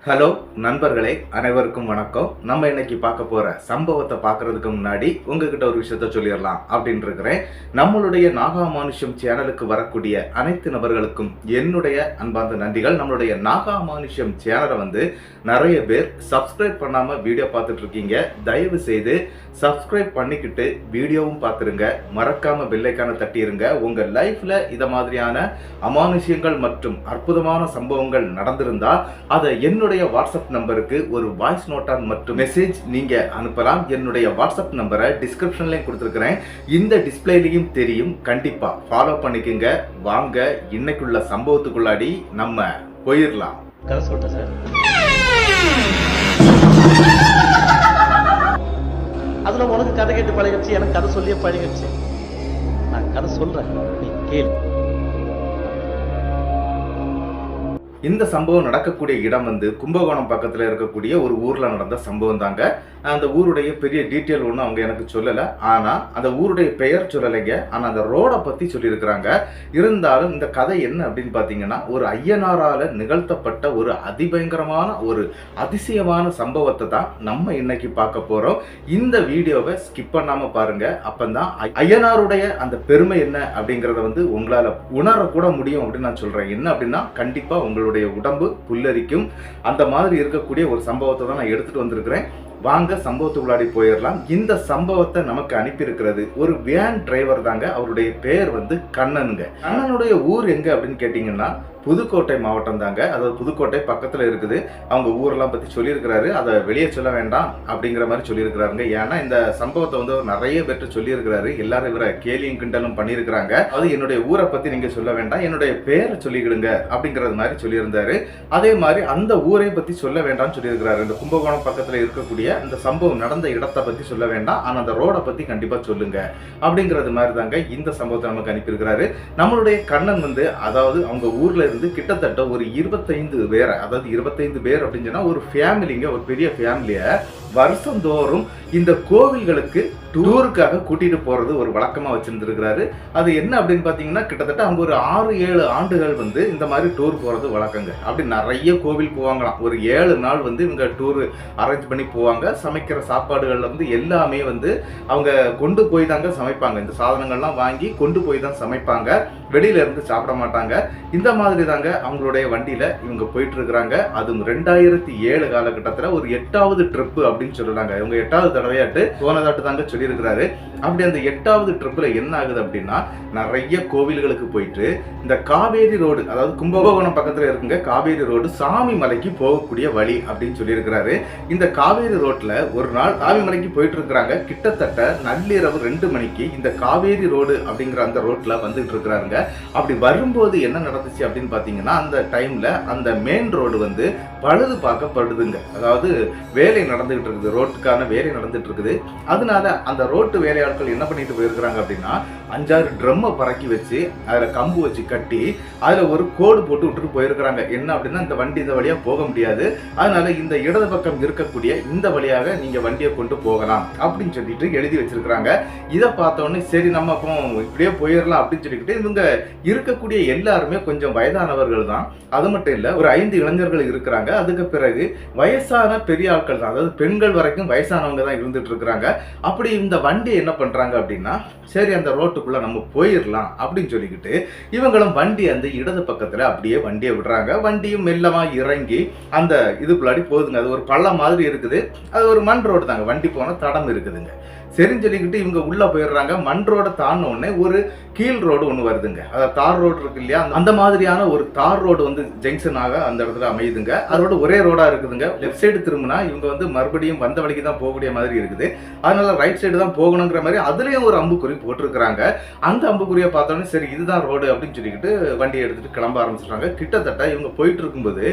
Hello நண்பர்களே, அனைவருக்கும் வணக்கம். நம்ம இன்னைக்கு பார்க்க போற சம்பவத்தை பார்க்கறதுக்கு முன்னாடி உங்ககிட்ட ஒரு விஷயத்த சொல்லிடலாம் அப்படின்னு இருக்கிறேன். நம்மளுடைய நாகாமானுஷ்யம் சேனலுக்கு வரக்கூடிய அனைத்து நபர்களுக்கும் என்னுடைய அன்பார்ந்த நன்றிகள். நம்மளுடைய நாகாமானுஷ்யம் சேனலை நிறைய பேர் சப்ஸ்கிரைப் பண்ணாம வீடியோ பார்த்துட்டு இருக்கீங்க. தயவு செய்து சப்ஸ்கிரைப் பண்ணிக்கிட்டு வீடியோவும் பார்த்துருங்க. மறக்காம பெல்லைக்கான தட்டிருங்க. உங்க லைஃப்ல இத மாதிரியான அமானுஷ்யங்கள் மற்றும் அற்புதமான சம்பவங்கள் நடந்திருந்தா அதை என்னுடைய வாட்ஸ்அப் நம்பருக்கு ஒரு வாய்ஸ் நோட்டா மற்றும் மெசேஜ் நீங்க அனுப்பலாம். என்னுடைய வாட்ஸ்அப் நம்பரை டிஸ்கிரிப்ஷன்லயும் கொடுத்துருக்கிறேன், இந்த டிஸ்பிளேலையும் தெரியும். கண்டிப்பா ஃபாலோ பண்ணிக்கங்க. வாங்க இன்னைக்குள்ள சம்பவத்துக்குள்ளாடி நம்ம போயிடலாம். கதை சொல்லிட்டேன் சார். அதுல உனக்கு கதை கேட்டு பழகிடுச்சு, எனக்கு கதை சொல்லியே பழகிடுச்சு. நான் கதை சொல்றேன், நீ கேளு. இந்த சம்பவம் நடக்கக்கூடிய இடம் கும்பகோணம் பக்கத்தில் இருக்கக்கூடிய ஒரு ஊரில் நடந்த சம்பவம் தாங்க. அந்த ஊருடைய பெரிய டீட்டெயில் ஒன்றும் அவங்க எனக்கு சொல்லலை. ஆனால் அந்த ஊருடைய பெயர் சொல்லலைங்க. ஆனால் அந்த ரோடை பற்றி சொல்லியிருக்கிறாங்க. இருந்தாலும் இந்த கதை என்ன அப்படின்னு பார்த்தீங்கன்னா, ஒரு ஐயனாரால் நிகழ்த்தப்பட்ட ஒரு அதிபயங்கரமான ஒரு அதிசயமான சம்பவத்தை தான் நம்ம இன்னைக்கு பார்க்க போகிறோம். இந்த வீடியோவை ஸ்கிப் பண்ணாமல் பாருங்க. அப்பந்தான் ஐயனாருடைய அந்த பெருமை என்ன அப்படிங்கிறத உங்களால் உணரக்கூட முடியும் அப்படின்னு நான் சொல்கிறேன். என்ன அப்படின்னா, கண்டிப்பாக உங்களுடைய உடம்பு புல்லரிக்கும். அந்த மாதிரி இருக்கக்கூடிய ஒரு சம்பவத்தை தான் நான் எடுத்துட்டு வந்திருக்கிறேன். வாங்க சம்பவத்துக்குள்ளாடி போயிடலாம். இந்த சம்பவத்தை நமக்கு அனுப்பியிருக்கிறது ஒரு வேன் டிரைவர் தாங்க. அவருடைய பெயர் கண்ணனுங்க. கண்ணனுடைய ஊர் எங்க அப்படின்னு கேட்டீங்கன்னா, புதுக்கோட்டை மாவட்டம் தாங்க. அதாவது புதுக்கோட்டை பக்கத்தில் இருக்குது. அவங்க ஊரெல்லாம் பற்றி சொல்லியிருக்கிறாரு. அதை வெளியே சொல்ல வேண்டாம் அப்படிங்கிற மாதிரி சொல்லியிருக்கிறாருங்க. ஏன்னா இந்த சம்பவத்தை நிறைய பேர்ட்டு சொல்லியிருக்கிறாரு. எல்லாரும் இவரை கேலியும் கிண்டலும் பண்ணியிருக்கிறாங்க. அது என்னுடைய ஊரை பற்றி நீங்கள் சொல்ல வேண்டாம், என்னுடைய பேரை சொல்லிக்கிடுங்க அப்படிங்கிறது மாதிரி சொல்லியிருந்தாரு. அதே மாதிரி அந்த ஊரை பற்றி சொல்ல வேண்டாம்னு சொல்லியிருக்கிறாரு. இந்த கும்பகோணம் பக்கத்தில் இருக்கக்கூடிய அந்த சம்பவம் நடந்த இடத்தை பற்றி சொல்ல வேண்டாம், ஆனால் அந்த ரோடை பற்றி கண்டிப்பாக சொல்லுங்க அப்படிங்கிறது மாதிரி தாங்க இந்த சம்பவத்தை நமக்கு அனுப்பியிருக்கிறாரு. நம்மளுடைய கண்ணன் அதாவது அவங்க ஊர்ல கிட்டத்தட்ட ஒரு 25 பேர், அதாவது 25 பேர் அப்படின்னு சொன்னா ஒரு ஃபேமிலிங்க, ஒரு பெரிய ஃபேமிலிய வருஷந்தோறும் இந்த கோவில்களுக்கு டூருக்காக கூட்டிட்டு போறது ஒரு வழக்கமா வச்சிருந்திருக்கிறாரு. அது என்ன அப்படின்னு பாத்தீங்கன்னா, கிட்டத்தட்ட அவங்க ஒரு 6-7 ஆண்டுகள் இந்த மாதிரி டூர் போறது வழக்கங்க. அப்படி நிறைய கோவில் போவாங்களாம். ஒரு 7 நாள் இவங்க டூர் அரேஞ்ச் பண்ணி போவாங்க. சமைக்கிற சாப்பாடுகள்ல எல்லாமே அவங்க கொண்டு போய் தாங்க சமைப்பாங்க. இந்த சாதனங்கள்லாம் வாங்கி கொண்டு போய் தான் சமைப்பாங்க. வெளியில இருந்து சாப்பிட மாட்டாங்க. இந்த மாதிரி தாங்க அவங்களுடைய வண்டியில இவங்க போயிட்டு இருக்கிறாங்க. அதுவும் 2007 காலகட்டத்தில் ஒரு 8வது ட்ரிப் அப்படின்னு சொல்லலாங்க. இவங்க 8வது தடவையாட்டு போனதாட்டு தாங்க சொல்லியிருக்கிறாரு. அப்படி அந்த 8வது ட்ரிப்ல என்ன ஆகுது அப்படின்னா, நிறைய கோவில்களுக்கு போயிட்டு இந்த காவேரி ரோடு, அதாவது கும்பகோணம் பக்கத்துல இருக்குங்க காவேரி ரோடு, சாமி மலைக்கு போகக்கூடிய வழி அப்படின்னு சொல்லியிருக்கிறாரு. இந்த காவேரி ரோட்ல ஒரு நாள் சாமி மலைக்கு போயிட்டு இருக்கிறாங்க. கிட்டத்தட்ட நள்ளிரவு 2 மணிக்கு இந்த காவேரி ரோடு அப்படிங்கிற அந்த ரோட்ல வந்துட்டு இருக்கிறாருங்க. அப்படி வரும்போது என்ன நடந்துச்சு அப்படின்னு பாத்தீங்கன்னா, அந்த டைம்ல அந்த மெயின் ரோடு பழுது பார்க்கப்படுதுங்க. அதாவது வேலை நடந்துகிட்டு இருக்குது, ரோட்டுக்கான வேலை நடந்துட்டு இருக்குது. அதனால அந்த ரோட்டு வேலையாட்கள் என்ன பண்ணிட்டு போயிருக்கிறாங்க அப்படின்னா, 5-6 ட்ரம்மை பறக்கி வச்சு அதுல கம்பு வச்சு கட்டி அதுல ஒரு கோடு போட்டு விட்டுட்டு போயிருக்கிறாங்க. என்ன அப்படின்னா, இந்த வண்டி இந்த வழியா போக முடியாது, அதனால இந்த இடது பக்கம் இருக்கக்கூடிய இந்த வழியாக நீங்க வண்டியை கொண்டு போகலாம் அப்படின்னு சொல்லிட்டு எழுதி வச்சிருக்கிறாங்க. இதை பார்த்தோன்னே சரி நம்ம அப்போ இப்படியே போயிடலாம் அப்படின்னு சொல்லிக்கிட்டு இவங்க இருக்கக்கூடிய எல்லாருமே கொஞ்சம் வயதானவர்கள் தான். அது மட்டும் இல்ல, ஒரு 5 இளைஞர்கள் இருக்கிறாங்க. அதுக்கு பிறகு வயசான பெரிய ஆட்கள் தான், அதாவது பெண்கள் வரைக்கும் வயசானவங்க தான் இருந்துட்டு இருக்கிறாங்க. அப்படி இந்த வண்டி என்ன பண்றாங்க அப்படின்னா, சரி அந்த ரோட்டுக்குள்ள நம்ம போயிடலாம் அப்படின்னு சொல்லிக்கிட்டு இவங்களும் வண்டி அந்த இடது பக்கத்துல அப்படியே வண்டியை விடுறாங்க. வண்டியும் மெல்லமா இறங்கி அந்த இதுக்குள்ளாடி போகுதுங்க. அது ஒரு பள்ளம் மாதிரி இருக்குது. அது ஒரு மண் ரோடு தாங்க, வண்டி போன தடம் இருக்குதுங்க. சரின்னு சொல்லிக்கிட்டு இவங்க உள்ள போயிடுறாங்க. மண் ரோட தாண்டின உடனே ஒரு கீழ் ரோடு ஒன்று வருதுங்க. அதாவது தார் ரோடு இருக்கு இல்லையா, அந்த மாதிரியான ஒரு தார் ரோடு ஜங்ஷனாக அந்த இடத்துல அமையுதுங்க. அதோட ஒரே ரோடா இருக்குதுங்க. லெஃப்ட் சைடு திரும்பினா இவங்க மறுபடியும் வந்த வழிக்கு தான் போகக்கூடிய மாதிரி இருக்குது. அதனால ரைட் சைடு தான் போகணுங்கிற மாதிரி அதுலயும் ஒரு அம்புக்குறி போட்டிருக்கிறாங்க. அந்த அம்புக்குறியை பார்த்தோன்னே சரி இதுதான் ரோடு அப்படின்னு சொல்லிக்கிட்டு வண்டியை எடுத்துட்டு கிளம்ப ஆரம்பிச்சிட்டாங்க. கிட்டத்தட்ட இவங்க போயிட்டு இருக்கும்போது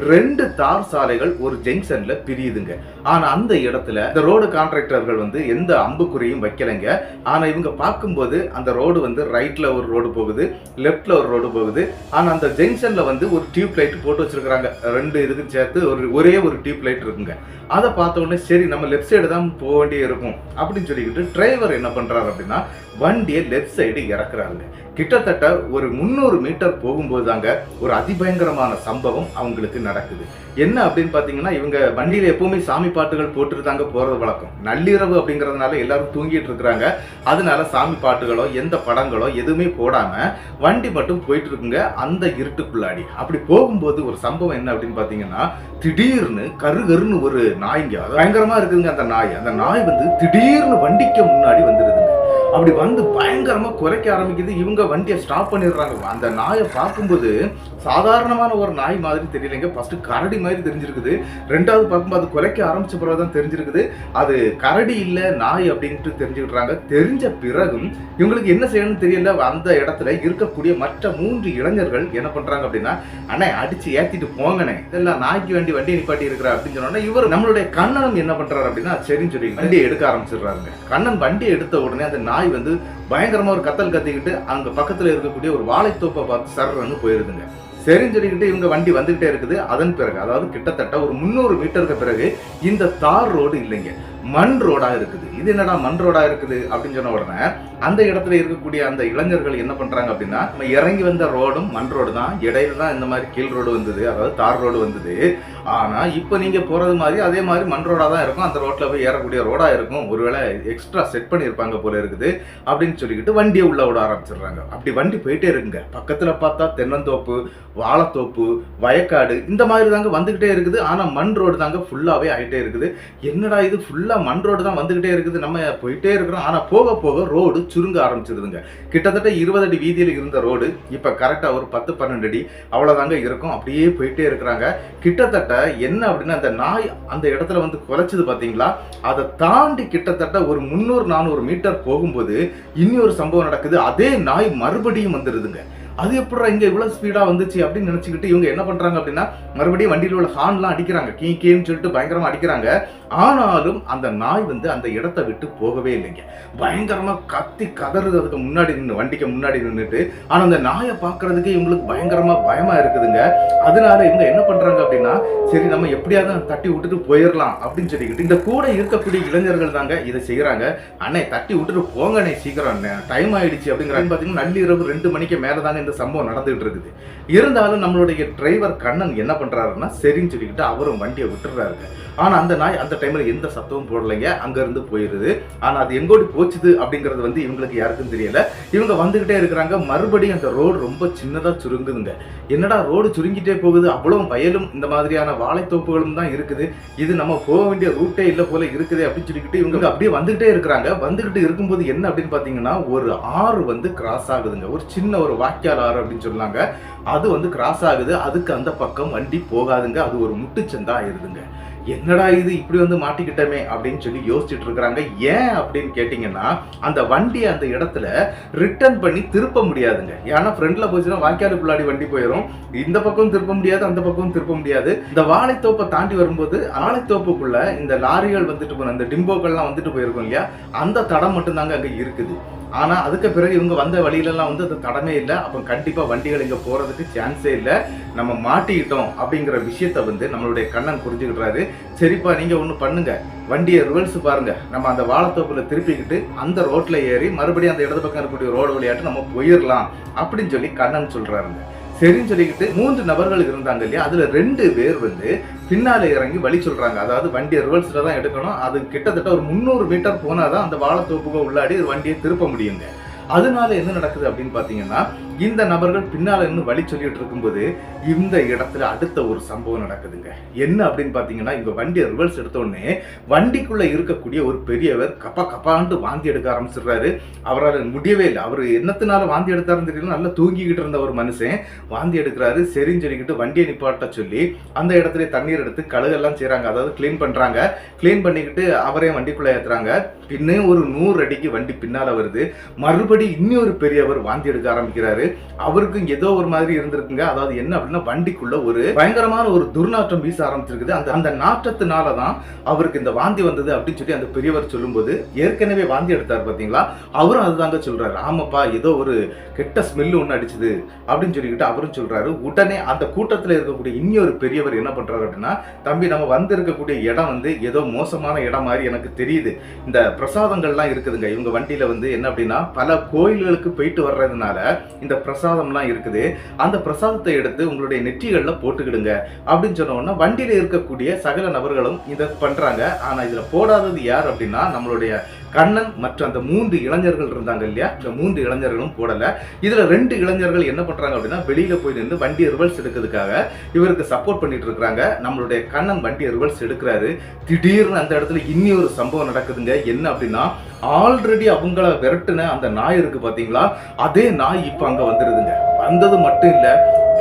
2 தார் சாலைகள் ஒரு ஜங்ஷன்ல பிரியுதுங்க. ஆனா அந்த இடத்துல இந்த ரோடு கான்ட்ராக்டர்கள் எந்த அம்புக்குறியும் வைக்கலைங்க. ஆனா இவங்க பார்க்கும்போது அந்த ரோடு வந்து ரைட்ல ஒரு ரோடு போகுது, லெஃப்ட்ல ஒரு ரோடு போகுது. ஆனா அந்த ஜங்ஷன்ல வந்து ஒரு டியூப் லைட் போட்டு வச்சிருக்காங்க. ரெண்டு இதுக்கு சேர்த்து ஒரே ஒரு டியூப் லைட் இருக்குங்க. அதை பார்த்த உடனே சரி நம்ம லெஃப்ட் சைடு தான் போக வேண்டிய இருக்கும் அப்படின்னு சொல்லிக்கிட்டு டிரைவர் என்ன பண்றாரு அப்படின்னா வண்டியை லெஃப்ட் சைடு இறக்குறாங்க. கிட்டத்தட்ட ஒரு 300 மீட்டர் போகும்போது தாங்க ஒரு அதிபயங்கரமான சம்பவம் அவங்களுக்கு நடக்குது. என்ன அப்படின்னு பாத்தீங்கன்னா இவங்க வண்டியில எப்பவுமே சாமி பாட்டுகள் போட்டுட்டு தாங்க போறது வழக்கம். நள்ளிரவு அப்படிங்கறதுனால எல்லாரும் தூங்கிட்டு இருக்கிறாங்க. அதனால சாமி பாட்டுகளோ எந்த படங்களோ எதுவுமே போடாம வண்டி மட்டும் போயிட்டு இருக்குங்க அந்த இருட்டுக்குள்ளாடி. அப்படி போகும்போது ஒரு சம்பவம் என்ன அப்படின்னு பாத்தீங்கன்னா திடீர்னு கருகருன்னு ஒரு நாய்ங்க பயங்கரமா இருக்குங்க. அந்த நாய் வந்து திடீர்னு வண்டிக்கு முன்னாடி வந்துடுதுங்க. அப்படி வந்து பயங்கரமா குறைக்க ஆரம்பிக்குது. இவங்க வண்டியை ஸ்டாப் பண்ணிடுறாங்க. அந்த நாயை பார்க்கும்போது சாதாரணமான ஒரு நாய் மாதிரி தெரியலைங்க. ஃபர்ஸ்ட் கரடி மாதிரி தெரிஞ்சிருக்குது. ரெண்டாவது பார்க்கும்போது அது குறைக்க ஆரம்பிச்ச பிறகுதான் தெரிஞ்சிருக்குது அது கரடி இல்ல நாய் அப்படின்ட்டு தெரிஞ்சுக்கிட்டாங்க. தெரிஞ்ச பிறகும் இவங்களுக்கு என்ன செய்யணும்னு தெரியல. அந்த இடத்துல இருக்கக்கூடிய மற்ற 3 இளைஞர்கள் என்ன பண்றாங்க அப்படின்னா அண்ணே அடிச்சு ஏத்திட்டு போங்கண்ணே, இதெல்லாம் நாய்க்கு வேண்டி வண்டியை நிப்பாட்டி இருக்கிறா அப்படின்னு சொன்னா இவர் நம்மளுடைய கண்ணனும் என்ன பண்றாரு அப்படின்னா சரின்னு சொல்லி வண்டியை எடுக்க ஆரம்பிச்சிடுறாங்க. கண்ணன் வண்டியை எடுத்த உடனே அந்த நாய் வந்து பயங்கரமா ஒரு கத்தல் கத்திக்கிட்டு அங்க பக்கத்துல இருக்கக்கூடிய ஒரு வாழைத்தோப்பை பார்த்து சர்றன்னு போயிருதுங்க. சரின்னு சொல்லிக்கிட்டு இவங்க வண்டி வந்துகிட்டே இருக்குது. அதன் பிறகு அதாவது கிட்டத்தட்ட ஒரு 300 மீட்டருக்கு பிறகு இந்த தார் ரோடு இல்லைங்க, மண் ரோடா இருக்குது. இது என்னடா மண் ரோடா இருக்குது அப்படின்னு சொன்ன உடனே அந்த இடத்துல இருக்கக்கூடிய அந்த இளைஞர்கள் என்ன பண்றாங்க அப்படின்னா நம்ம இறங்கி வந்த ரோடும் மண் ரோடு தான், இடையில தான் இந்த மாதிரி கீழ் ரோடு வந்தது, அதாவது தார் ரோடு வந்தது. ஆனா இப்ப நீங்க போறது மாதிரி அதே மாதிரி மண் ரோடா தான் இருக்கும். அந்த ரோட்ல போய் ஏறக்கூடிய ரோடா இருக்கும். ஒருவேளை எக்ஸ்ட்ரா செட் பண்ணியிருப்பாங்க போல இருக்குது அப்படின்னு சொல்லிக்கிட்டு வண்டியை உள்ள விட ஆரம்பிச்சிடுறாங்க. அப்படி வண்டி போயிட்டே இருக்குங்க. பக்கத்துல பார்த்தா தென்னந்தோப்பு, வாழைத்தோப்பு, வயக்காடு இந்த மாதிரி தாங்க வந்துகிட்டே இருக்குது. ஆனா மண் ரோடு தாங்க ஃபுல்லாவே ஆயிட்டே இருக்குது. என்னடா இது ஃபுல்லா மண் ரோடு தான் வந்துகிட்டே இருக்குது, நம்ம போயிட்டே இருக்கிறோம். ஆனா போக போக ரோடு சுருங்க ஆரம்பிச்சிருதுங்க. கிட்டத்தட்ட 20 அடி வீதியில் இருந்த ரோடு இப்ப கரெக்டா ஒரு 10-12 அடி அவ்வளவுதாங்க இருக்கும். அப்படியே போயிட்டே இருக்கிறாங்க. கிட்டத்தட்ட என்ன அப்படின்னா அந்த நாய் அந்த இடத்துல வந்து குலைச்சது பாத்தீங்களா, அதை தாண்டி கிட்டத்தட்ட ஒரு 300-400 மீட்டர் போகும்போது இன்னொரு சம்பவம் நடக்குது. அதே நாய் மறுபடியும் வந்துருதுங்க. அது எப்படி இங்க இவ்வளவு ஸ்பீடா வந்துச்சு அப்படின்னு நினைச்சுக்கிட்டு இவங்க என்ன பண்றாங்க அப்படின்னா மறுபடியும் வண்டியில உள்ள ஹார்ன்லாம் அடிக்கிறாங்க, கீன்னு சொல்லிட்டு பயங்கரமா அடிக்கிறாங்க. ஆனாலும் அந்த நாய் வந்து அந்த இடத்தை விட்டு போகவே இல்லைங்க. பயங்கரமா கத்தி கதறுது அதுக்கு முன்னாடி நின்று, வண்டிக்கு முன்னாடி நின்றுட்டு. ஆனா அந்த நாயை பாக்குறதுக்கு இவங்களுக்கு பயங்கரமா பயமா இருக்குதுங்க. அதனால இவங்க என்ன பண்றாங்க அப்படின்னா சரி நம்ம எப்படியாவது தட்டி விட்டுட்டு போயிடலாம் அப்படின்னு சொல்லிக்கிட்டு இந்த கூட இருக்கக்கூடிய இளைஞர்கள் தாங்க இதை செய்யறாங்க. அண்ணே தட்டி விட்டுட்டு போங்கண்ணே சீக்கிரம், டைம் ஆயிடுச்சு அப்படிங்கிறாங்க. பாத்தீங்கன்னா நள்ளிரவு 2 மணிக்கு மேலதாங்க இந்த சம்பவம் நடந்துகிட்டு இருக்குது. இருந்தாலும் நம்மளுடைய டிரைவர் கண்ணன் என்ன பண்றாருன்னா சரின்னு சொல்லிக்கிட்டு அவரும் வண்டியை விட்டுறாருங்க. ஆனா அந்த நாய் அந்த டைம்ல எந்த சத்தமும் போடலைங்க, அங்க இருந்து போயிருது. ஆனா அது எங்கோடி போச்சுது அப்படிங்கிறது வந்து இவங்களுக்கு யாருக்கும் தெரியல. இவங்க வந்துகிட்டே இருக்கிறாங்க. மறுபடியும் அந்த ரோடு ரொம்ப சின்னதா சுருங்குதுங்க. என்னடா ரோடு சுருங்கிட்டே போகுது, அவ்வளவு வயலும் இந்த மாதிரியான வாழைத்தோப்புகளும் தான் இருக்குது, இது நம்ம போக வேண்டிய ரூட்டே இல்ல போல இருக்குது அப்படின்னு சொல்லிக்கிட்டு இவங்க அப்படியே வந்துகிட்டே இருக்கிறாங்க. வந்துகிட்டு இருக்கும்போது என்ன அப்படின்னு பாத்தீங்கன்னா ஒரு ஆறு வந்து கிராஸ் ஆகுதுங்க. ஒரு சின்ன ஒரு வாய்க்கால் ஆறு அப்படின்னு சொன்னாங்க. அது வந்து கிராஸ் ஆகுது. அதுக்கு அந்த பக்கம் வண்டி போகாதுங்க. அது ஒரு முட்டுச்சந்தா ஆயிருதுங்க. என்னடா இது இப்படி வந்து மாட்டிக்கிட்டமே அப்படின்னு சொல்லி யோசிச்சுட்டு இருக்கிறாங்க. ஏன் அப்படின்னு கேட்டீங்கன்னா அந்த வண்டியை அந்த இடத்துல ரிட்டர்ன் பண்ணி திருப்ப முடியாதுங்க. ஏன்னா ஃப்ரண்ட்ல போச்சுன்னா வாய்க்காலுக்குள்ளாடி வண்டி போயிடும். இந்த பக்கம் திருப்ப முடியாது, அந்த பக்கம் திருப்ப முடியாது. இந்த வாழைத்தோப்பை தாண்டி வரும்போது வாழைத்தோப்புக்குள்ள இந்த லாரிகள் வந்துட்டு போன இந்த டிம்போக்கள்லாம் வந்துட்டு போயிருக்கும் இல்லையா, அந்த தடம் மட்டும்தாங்க அங்க இருக்குது. ஆனா அதுக்கு பிறகு இவங்க வந்த வழியிலலாம் வந்து அது தடமே இல்லை. அப்போ கண்டிப்பா வண்டிகள் இங்க போறதுக்கு சான்ஸே இல்லை. நம்ம மாட்டிக்கிட்டோம் அப்படிங்கிற விஷயத்த வந்து நம்மளுடைய கண்ணன் புரிஞ்சுக்கிட்டாரு. சரிப்பா நீங்க ஒண்ணு பண்ணுங்க, வண்டியை ரிவர்ஸ் பாருங்க, நம்ம அந்த வாழைத்தோப்புல திருப்பிக்கிட்டு அந்த ரோட்ல ஏறி மறுபடியும் அந்த இடது பக்கம் இருக்கக்கூடிய ரோடு வழியாட்டு நம்ம போயிடலாம் அப்படின்னு சொல்லி கண்ணன் சொல்றாருங்க. சரின்னு சொல்லிக்கிட்டு 3 நபர்கள் இருந்தாங்க இல்லையா, அதுல 2 பேர் வந்து பின்னால இறங்கி வழி சொல்றாங்க. அதாவது வண்டியை ரிவர்ஸ்ல தான் எடுக்கணும். அது கிட்டத்தட்ட ஒரு 300 மீட்டர் போனாதான் அந்த வாழைத்தோப்புக்கு உள்ளாடி வண்டியை திருப்ப முடியுங்க. அதனால என்ன நடக்குது அப்படின்னு பாத்தீங்கன்னா இந்த நபர்கள் பின்னால இருந்து வழி சொல்லிட்டு இருக்கும்போது இந்த இடத்துல அடுத்த ஒரு சம்பவம் நடக்குதுங்க. என்ன அப்படின்னு பாத்தீங்கன்னா இங்க வண்டியை ரிவர்ஸ் எடுத்த உடனே வண்டிக்குள்ள இருக்கக்கூடிய ஒரு பெரியவர் கப்பாண்டு வாந்தி எடுக்க ஆரம்பிச்சிடுறாரு. அவரால் முடியவே இல்லை. அவர் என்னத்தினால வாந்தி எடுத்தாருன்னு தெரியல, நல்லா தூங்கிக்கிட்டு இருந்த ஒரு மனுஷன் வாந்தி எடுக்கிறாரு. சரின்னு சொல்லிக்கிட்டு வண்டியை நிப்பாட்ட சொல்லி அந்த இடத்துல தண்ணீர் எடுத்து கழுகெல்லாம் செய்யறாங்க, அதாவது கிளீன் பண்றாங்க. கிளீன் பண்ணிக்கிட்டு அவரையும் வண்டிக்குள்ள ஏத்துறாங்க. பின்னே ஒரு 100 அடிக்கு வண்டி பின்னால வருது. மறுபடியும் இன்னொரு பெரியவர் வாந்தி எடுக்க ஆரம்பிக்கிறாரு. அவருக்கும் ஏதோ ஒரு மாதிரி இருந்திருக்குங்க. அதாவது என்ன அப்படின்னா வண்டிக்குள்ள ஒரு பயங்கரமான ஒரு துர்நாற்றம் வீச ஆரம்பிச்சிருக்குது. அந்த நாற்றத்தினாலதான் அவருக்கு இந்த வாந்தி வந்தது அப்படின்னு சொல்லி அந்த பெரியவர் சொல்லும்போது, ஏற்கனவே வாந்தி எடுத்தார் பாத்தீங்களா, அவரும் அதுதாங்க சொல்றாரு. ஆமாப்பா, ஏதோ ஒரு கெட்ட ஸ்மெல் ஒண்ணு அடிச்சுது அப்படின்னு சொல்லிக்கிட்டு அவரும் சொல்றாரு. உடனே அந்த கூட்டத்துல இருக்கக்கூடிய இன்னொரு பெரியவர் என்ன பண்றாரு அப்படின்னா, தம்பி நம்ம வந்து இருக்கக்கூடிய இடம் வந்து ஏதோ மோசமான இடம் மாதிரி எனக்கு தெரியுது. இந்த பிரசாதங்கள்லாம் இருக்குதுங்க இவங்க வண்டியில வந்து என்ன அப்படின்னா, பல கோயில்களுக்கு போயிட்டு வர்றதுனால இந்த பிரசாதம்லாம் இருக்குது. அந்த பிரசாதத்தை எடுத்து உங்களுடைய நெற்றிகள்ல போட்டுக்கிடுங்க அப்படின்னு சொன்ன உடனே வண்டியில இருக்கக்கூடிய சகல நபர்களும் இதை பண்றாங்க. ஆனா இதுல போடாதது யார் அப்படின்னா, நம்மளுடைய கண்ணன் மற்றும் அந்த 3 இளைஞர்கள் இருந்தாங்க இல்லையா, இந்த 3 இளைஞர்களும் போடல. இதுல 2 இளைஞர்கள் என்ன பண்றாங்க அப்படின்னா, வெளியில போய் நின்று வண்டியை ரிவர்ஸ் எடுக்கிறதுக்காக இவருக்கு சப்போர்ட் பண்ணிட்டு இருக்காங்க. நம்மளுடைய கண்ணன் வண்டியை ரிவர்ஸ் எடுக்கிறாரு. திடீர்னு அந்த இடத்துல இன்னொரு சம்பவம் நடக்குதுங்க. என்ன அப்படின்னா, ஆல்ரெடி அவங்கள விரட்டுன அந்த நாய் இருக்கு பாத்தீங்களா, அதே நாய் இப்ப அங்க வந்துருதுங்க. வந்தது மட்டும் இல்ல,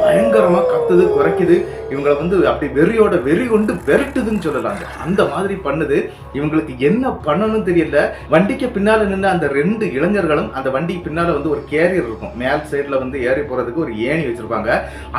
பயங்கரமா கத்துது, குறைக்குது. இவங்களை வந்து அப்படி வெறி கொண்டு விரட்டுதுன்னு சொல்லலாங்க. அந்த மாதிரி பண்ணுது. இவங்களுக்கு என்ன பண்ணணும்னு தெரியல. வண்டிக்கு பின்னால நின்று அந்த 2 இளைஞர்களும், அந்த வண்டிக்கு பின்னால வந்து ஒரு கேரியர் இருக்கும், மேல் சைட்ல வந்து ஏறி போறதுக்கு ஒரு ஏணி வச்சிருப்பாங்க.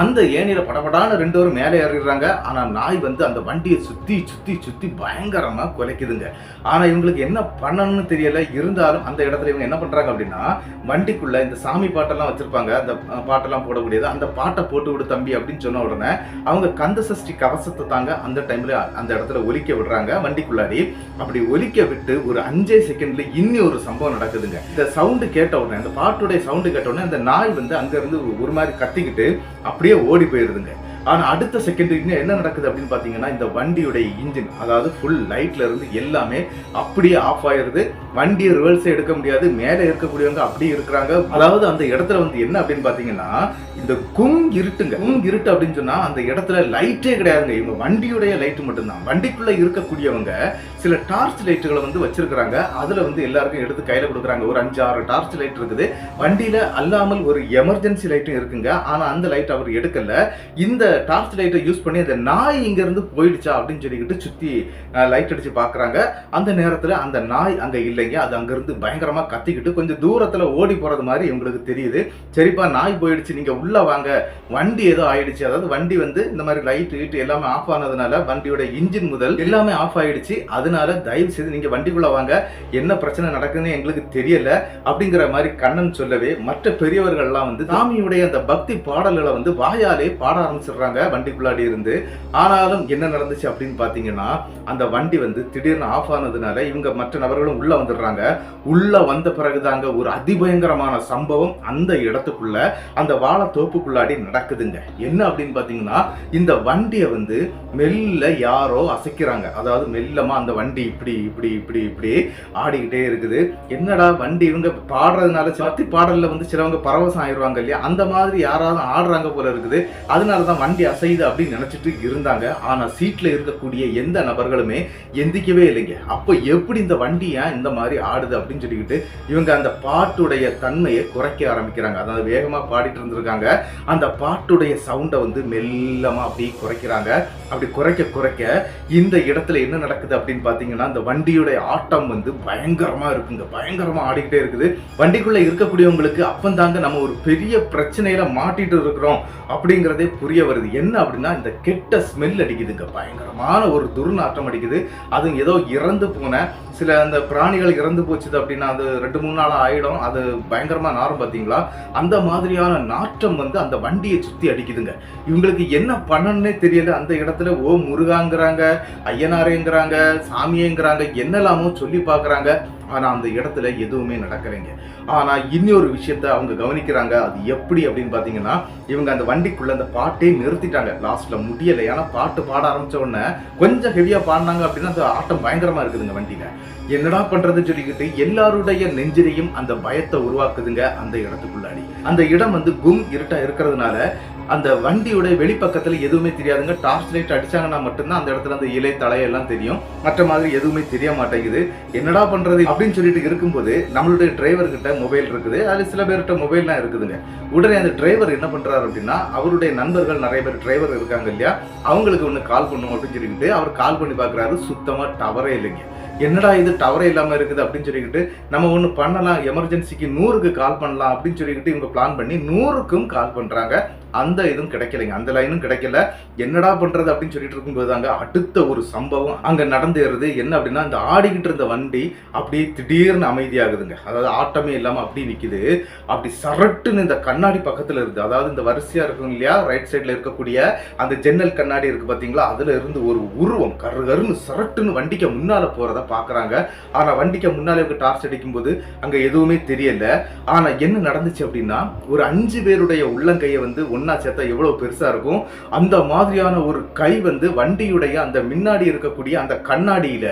அந்த ஏணியில படபடான 2 பேரும் மேலே ஏறிடுறாங்க. ஆனா நாய் வந்து அந்த வண்டியை சுத்தி சுத்தி சுத்தி பயங்கரமா குலைக்குதுங்க. ஆனா இவங்களுக்கு என்ன பண்ணணும்னு தெரியல. இருந்தாலும் அந்த இடத்துல இவங்க என்ன பண்றாங்க அப்படின்னா, வண்டிக்குள்ள இந்த சாமி பாட்டெல்லாம் வச்சிருப்பாங்க, அந்த பாட்டெல்லாம் போடக்கூடியது, அந்த பாட்டை போட்டு விடு தம்பி அப்படின்னு சொன்ன உடனே அவங்க கந்த சஷ்டி கவசத்தை தாங்க அந்த டைம்ல அந்த இடத்துல ஒலிக்க விடுறாங்க வண்டிக்குள்ளாடி. அப்படி ஒலிக்க விட்டு ஒரு 5 செகண்ட்ல இன்னொரு சம்பவம் நடக்குதுங்க. இந்த சவுண்டு கேட்ட உடனே, அந்த பாட்டுடைய சவுண்டு கேட்ட உடனே அந்த நாய் வந்து அங்க இருந்து ஒரு மாதிரி கத்திக்கிட்டு அப்படியே ஓடி போயிருதுங்க. ஆனா அடுத்த செகண்ட் என்ன நடக்குது அப்படின்னு பாத்தீங்கன்னா, இந்த வண்டியுடைய இன்ஜின், அதாவது ஃபுல் லைட்ல இருந்து எல்லாமே அப்படியே ஆஃப் ஆயிருது. வண்டியை ரிவர்ஸ் எடுக்க முடியாது. மேலே இருக்கக்கூடியவங்க அப்படியே இருக்கிறாங்க. அதாவது அந்த இடத்துல வந்து என்ன அப்படின்னு பாத்தீங்கன்னா, இந்த இருட்டு அப்படின்னு சொன்னா அந்த இடத்துல லைட்டே கிடையாதுங்க. இவங்க வண்டியுடைய லைட் மட்டும்தான். வண்டிக்குள்ள இருக்கக்கூடியவங்க சில டார்ச் லைட்டுகளை வந்து வச்சிருக்கிறாங்க. அதுல வந்து எல்லாருக்கும் எடுத்து கையில கொடுக்குறாங்க. ஒரு 5-6 டார்ச் லைட் இருக்குது. வண்டியில அல்லாமல் ஒரு எமர்ஜென்சி லைட்டும் இருக்குங்க. ஆனா அந்த லைட் அவர் எடுக்கல. இந்த டார்ச் லைட்டை யூஸ் பண்ணி அந்த நாய் இங்க இருந்து போயிடுச்சா அப்படின்னு சொல்லிக்கிட்டு சுத்தி லைட் அடிச்சு பாக்குறாங்க. அந்த நேரத்துல அந்த நாய் அங்க இல்லைங்க. அது அங்க இருந்து பயங்கரமா கத்திக்கிட்டு கொஞ்சம் தூரத்துல ஓடி போறது மாதிரி இவங்களுக்கு தெரியுது. சரிப்பா, நாய் போயிடுச்சு, நீங்க உள்ள வாங்க, வண்டி ஏதோ ஆயிடுச்சு. அதாவது வண்டி வந்து இந்த மாதிரி லைட் எல்லாமே ஆஃப் ஆனதுனால வண்டியோட இன்ஜின் முதல் எல்லாமே ஆஃப் ஆயிடுச்சு. அதனால தயவு செய்து நீங்க வண்டிக்குள்ள வாங்க, என்ன பிரச்சனை நடக்குதுன்னு எங்களுக்கு தெரியல அப்படிங்கிற மாதிரி கண்ணன் சொல்லவே, மற்ற பெரியவர்கள்லாம் வந்து சாமியுடைய அந்த பக்தி பாடல்களை வந்து வாயாலே பாட ஆரம்பிச்சிடுறாங்க வண்டிக்குள்ளாடி இருந்து. ஆனாலும் என்ன நடந்துச்சு அப்படின்னு பாத்தீங்கன்னா, அந்த வண்டி வந்து திடீர்னு ஆஃப் ஆனதுனால இவங்க மற்ற நபர்களும் உள்ள வந்துடுறாங்க. உள்ள வந்த பிறகுதாங்க ஒரு அதிபயங்கரமான சம்பவம் அந்த இடத்துக்குள்ள, அந்த வாழைத்தோப்புக்குள்ளாடி நடக்குதுங்க. என்ன அப்படின்னு பாத்தீங்கன்னா, இந்த வண்டியை வந்து மெல்ல யாரோ அசைக்கிறாங்க. அதாவது மெல்லமா அந்த வண்டி இப்படி இப்படி இப்படி இப்படி ஆடிக்கிட்டே இருக்குது. என்னடா வண்டி, இவங்க பாடுறதுனால பக்தி பாடல்ல வந்து சிலவங்க பரவசம் ஆயிடுவாங்க இல்லையா, அந்த மாதிரி யாராவது ஆடுறாங்க போல இருக்குது. அதனாலதான் வண்டி அசையுது அப்படின்னு நினைச்சிட்டு இருந்தாங்க. ஆனா சீட்ல இருக்கக்கூடிய எந்த நபர்களுமே எந்திக்கவே இல்லைங்க. அப்ப எப்படி இந்த வண்டி ஏன் இந்த மாதிரி ஆடுது அப்படின்னு சொல்லிக்கிட்டு இவங்க அந்த பாட்டுடைய தன்மையை குறைக்க ஆரம்பிக்கிறாங்க. அதாவது வேகமா பாடிட்டு இருந்திருக்காங்க, அந்த பாட்டுடைய சவுண்டை வந்து மெல்லமா அப்படி குறைக்கிறாங்க. அப்படி குறைக்க இந்த இடத்துல என்ன நடக்குது அப்படின்னு பாத்தீங்கன்னா, அந்த வண்டியுடைய ஆட்டம் வந்து பயங்கரமா இருக்குங்க. பயங்கரமா ஆடிக்கிட்டே இருக்குது. வண்டிக்குள்ள இருக்கக்கூடியவங்களுக்கு அப்பந்தாங்க நம்ம ஒரு பெரிய பிரச்சனையில மாட்டிட்டு இருக்கிறோம் அப்படிங்கிறதே புரிய வருது. என்ன அப்படின்னா, இந்த கெட்ட ஸ்மெல் அடிக்குதுங்க. பயங்கரமான ஒரு துர்நாற்றம் அடிக்குது. அது ஏதோ இறந்து போன சில அந்த பிராணிகள் இறந்து போச்சுது அப்படின்னா அது 2-3 நாள் ஆயிடும். அது பயங்கரமா நாரும் பாத்தீங்களா, அந்த மாதிரியான நாற்றம் வந்து அந்த வண்டியை சுத்தி அடிக்குதுங்க. இவங்களுக்கு என்ன பண்ணணும்னே தெரியல. அந்த இடத்துல ஓ முருகாங்கிறாங்க, ஐயனாரேங்கிறாங்க, சாமியேங்கிறாங்க, என்னெல்லாமோ சொல்லி பாக்குறாங்க. ஆனா அந்த இடத்துல எதுவுமே நடக்கலைங்க. ஆனா இன்னொரு விஷயத்த அவங்க கவனிக்கிறாங்க. அது எப்படி அப்படின்னு பாத்தீங்கன்னா, இவங்க அந்த வண்டிக்குள்ள அந்த பாட்டே நிறுத்திட்டாங்க. லாஸ்ட்ல முடியலை. ஏன்னா பாட்டு பாட ஆரம்பிச்ச உடனே கொஞ்சம் ஹெவியா பாடினாங்க அப்படின்னா அந்த ஆட்டம் பயங்கரமா இருக்குதுங்க வண்டியில. என்னடா பண்றதுன்னு சொல்லிக்கிட்டு எல்லாருடைய நெஞ்சிலையும் அந்த பயத்தை உருவாக்குதுங்க அந்த இடத்துக்குள்ளாடி. அந்த இடம் வந்து இருட்டா இருக்கிறதுனால அந்த வண்டியோட வெளிப்பக்கத்துல எதுவுமே தெரியாதுங்க. டார்ச் லைட் அடிச்சாங்கன்னா மட்டும்தான் அந்த இடத்துல அந்த இலை தலையெல்லாம் தெரியும். மற்ற மாதிரி எதுவுமே தெரிய மாட்டேங்குது. என்னடா பண்றது அப்படின்னு சொல்லிட்டு இருக்கும்போது நம்மளுடைய டிரைவர் கிட்ட மொபைல் இருக்குது. அது சில பேர்கிட்ட மொபைல்லாம் இருக்குதுங்க. உடனே அந்த டிரைவர் என்ன பண்றாரு அப்படின்னா, அவருடைய நண்பர்கள் நிறைய பேர் டிரைவர் இருக்காங்க இல்லையா, அவங்களுக்கு ஒன்று கால் பண்ணும் அப்படின்னு சொல்லிக்கிட்டு அவர் கால் பண்ணி பார்க்குறாரு. சுத்தமா டவரே இல்லைங்க. என்னடா இது டவரே இல்லாமல் இருக்குது அப்படின்னு சொல்லிக்கிட்டு நம்ம ஒன்று பண்ணலாம், எமர்ஜென்சிக்கு 100க்கு கால் பண்ணலாம் அப்படின்னு சொல்லிக்கிட்டு இவங்க பிளான் பண்ணி 100க்கும் கால் பண்ணுறாங்க. அந்த இதுவும் கிடைக்கலைங்க, அந்த லைனும் கிடைக்கல. என்னடா பண்றது அப்படின்னு சொல்லிட்டு இருக்கும்போது தாங்க அடுத்த ஒரு சம்பவம் அங்க நடந்தேறுது. என்ன அப்படின்னா, இந்த ஆடிக்கிட்டு இருந்த வண்டி அப்படியே திடீர்னு அமைதியாகுதுங்க. அதாவது ஆட்டமே இல்லாம அப்படி நிக்குது. அப்படி சரட்டுன்னு இந்த கண்ணாடி பக்கத்துல இருந்து, அதாவது இந்த வரிசையா இருக்கும் இல்லையா, ரைட் சைட்ல இருக்கக்கூடிய அந்த ஜன்னல் கண்ணாடி இருக்கு பாத்தீங்களா, அதுல இருந்து ஒரு உருவம் கரு கருன்னு சரட்டுன்னு வண்டிக்கு முன்னால போறத பாக்குறாங்க. ஆனா வண்டிக்கு முன்னாலே டார்ச் அடிக்கும் போது அங்க எதுவுமே தெரியல. ஆனா என்ன நடந்துச்சு அப்படின்னா, ஒரு 5 பேருடைய உள்ளங்கையை வந்து ஒன்னா சேர்த்தா எவ்வளவு பெருசா இருக்கும், அந்த மாதிரியான ஒரு கை வந்து வண்டியுடைய அந்த முன்னாடி இருக்கக்கூடிய அந்த கண்ணாடியில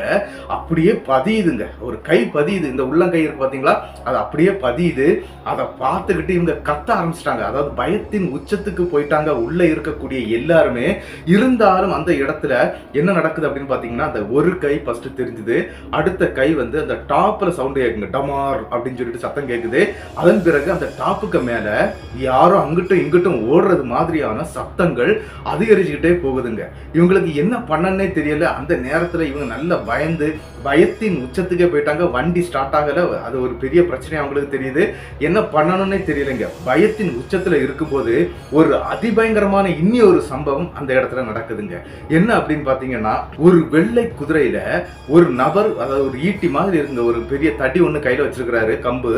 அப்படியே பதியுதுங்க. ஒரு கை பதியுது, இந்த உள்ளங்கை இருக்கு பாத்தீங்களா, அது அப்படியே பதியுது. அதை பார்த்துக்கிட்டு இவங்க கத்த ஆரம்பிச்சிட்டாங்க. அதாவது பயத்தின் உச்சத்துக்கு போயிட்டாங்க உள்ள இருக்கக்கூடிய எல்லாருமே. இருந்தாலும் அந்த இடத்துல என்ன நடக்குது அப்படின்னு பாத்தீங்கன்னா, அந்த ஒரு கை ஃபர்ஸ்ட் தெரிஞ்சுது. அடுத்த கை வந்து அந்த டாப்ல சவுண்ட் கேக்குங்க, டமார் அப்படின்னு சொல்லிட்டு சத்தம் கேக்குது. அதன் பிறகு அந்த டாப்புக்கு மேல யாரும் அங்கிட்டும் இங்கிட்டும் ஓடுறது மாதிரியான சத்தங்கள் அதிகரிச்சுக்கிட்டே போகுதுங்க. இவங்களுக்கு என்ன பண்ணனே தெரியல. அந்த நேரத்துல இவங்க நல்ல பயந்து பயத்தின் உச்சத்துக்கே போயிட்டாங்க. வண்டி ஸ்டார்ட் ஆகல. அது ஒரு பெரிய பிரச்சனை அவங்களுக்கு தெரியுது. என்ன பண்ணணும்னே தெரியலைங்க. பயத்தின் உச்சத்துல இருக்கும்போது ஒரு அதிபயங்கரமான இன்னி ஒரு சம்பவம் அந்த இடத்துல நடக்குதுங்க. என்ன அப்படின்னு பாத்தீங்கன்னா, ஒரு வெள்ளை குதிரையில ஒரு நபர், அதாவது ஒரு ஈட்டி மாதிரி இருந்த ஒரு பெரிய தடி ஒண்ணு கையில வச்சிருக்கிறாரு, கம்பு